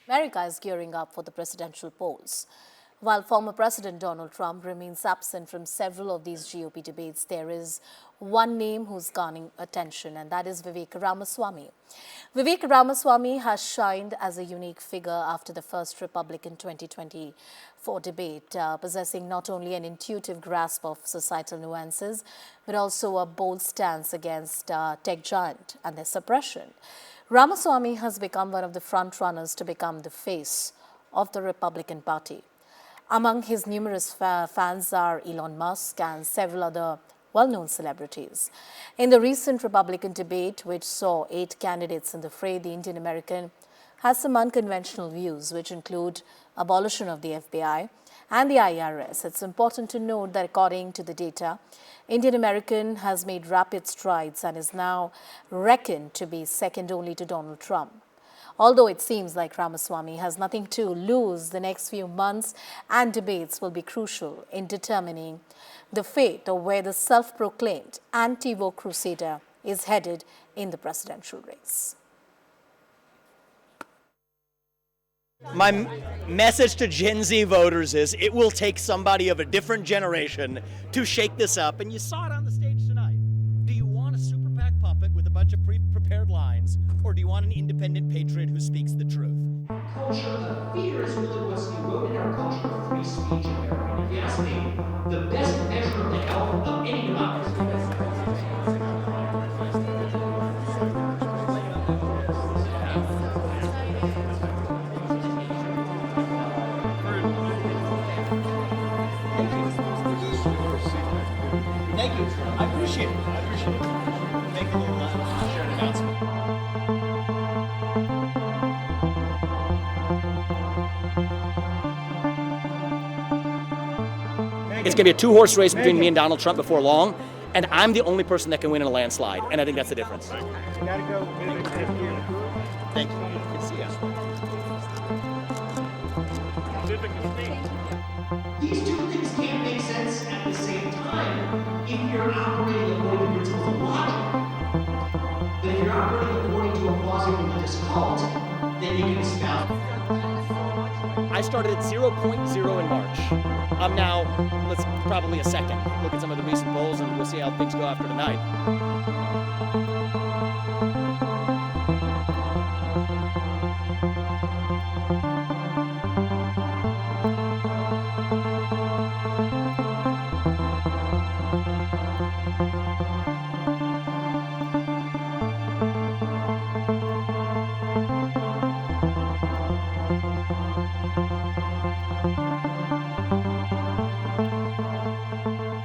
America is gearing up for the presidential polls. While former President Donald Trump remains absent from several of these GOP debates, there is one name who's garnering attention, and that is Vivek Ramaswamy. Vivek Ramaswamy has shined as a unique figure after the first Republican 2024 debate, possessing not only an intuitive grasp of societal nuances, but also a bold stance against tech giant and their suppression. Ramaswamy has become one of the frontrunners to become the face of the Republican Party. Among his numerous fans are Elon Musk and several other well-known celebrities. In the recent Republican debate, which saw 8 candidates in the fray, the Indian American has some unconventional views, which include abolition of the FBI and the IRS. It's important to note that according to the data, Indian American has made rapid strides and is now reckoned to be second only to Donald Trump. Although it seems like Ramaswamy has nothing to lose, the next few months and debates will be crucial in determining the fate of where the self-proclaimed anti-woke crusader is headed in the presidential race. My message to Gen Z voters is it will take somebody of a different generation to shake this up, and you saw it on the stage tonight. Do you want a super PAC puppet with a bunch of pre-prepared lines, or do you want an independent patriot who speaks the truth? Culture of fear is really what's eroded our culture of free speech in America. And if you ask me, the best measure of the health of any democracy is Thank you. I appreciate it. Make a little shared announcement. It's going to be a 2-horse race between me and Donald Trump before long, and I'm the only person that can win in a landslide, and I think that's the difference. Gotta go. Thank you. Good to see you. these two things can't make sense at the same time if you're operating according to principles of logic. But if you're operating according to a quasi-religious cult, then you can espouse. I started at 0.0 in March. I'm now, let's probably a second. Look at some of the recent polls and we'll see how things go after tonight.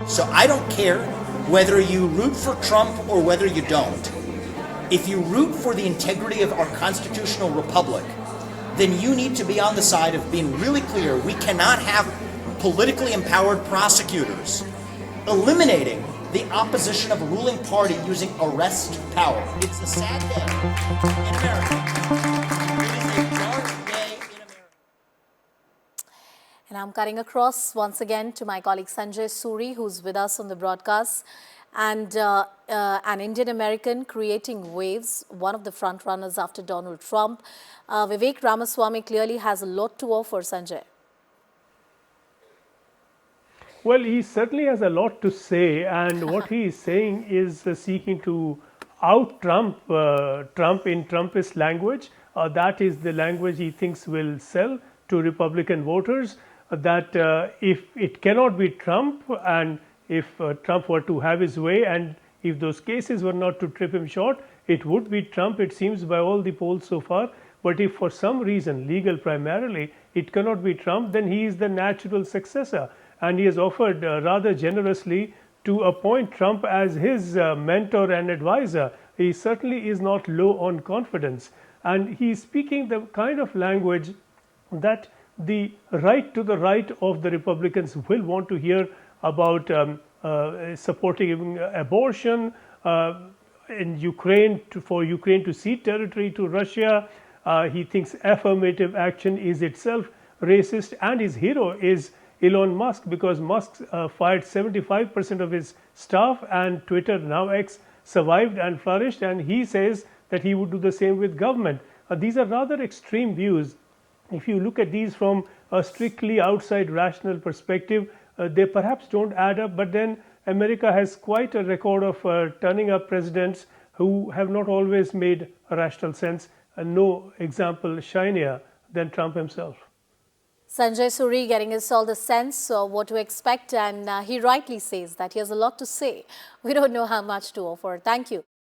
So I don't care whether you root for Trump or whether you don't. If you root for the integrity of our constitutional republic, then you need to be on the side of being really clear. We cannot have politically empowered prosecutors eliminating the opposition of a ruling party using arrest power. It's a sad day in America. It is a dark day in America. And I'm cutting across once again to my colleague Sanjay Suri, who's with us on the broadcast, and an Indian American creating waves, one of the front runners after Donald Trump. Vivek Ramaswamy clearly has a lot to offer, Sanjay. Well, he certainly has a lot to say, and what he is saying is seeking to out-Trump Trump in Trumpist language. That is the language he thinks will sell to Republican voters. That if it cannot be Trump, and if Trump were to have his way, and if those cases were not to trip him short, it would be Trump, it seems, by all the polls so far. But if for some reason, legal primarily, it cannot be Trump, then he is the natural successor. And he has offered rather generously to appoint Trump as his mentor and advisor. He certainly is not low on confidence. And he is speaking the kind of language that the right to the right of the Republicans will want to hear about, supporting abortion in Ukraine, for Ukraine to cede territory to Russia. He thinks affirmative action is itself racist, and his hero is Elon Musk, because Musk fired 75% of his staff, and Twitter, now X, survived and flourished, and he says that he would do the same with government. These are rather extreme views. If you look at these from a strictly outside rational perspective, they perhaps don't add up, but then America has quite a record of turning up presidents who have not always made rational sense, and no example shinier than Trump himself. Sanjay Suri getting us all the sense of what to expect, and he rightly says that he has a lot to say. We don't know how much to offer. Thank you.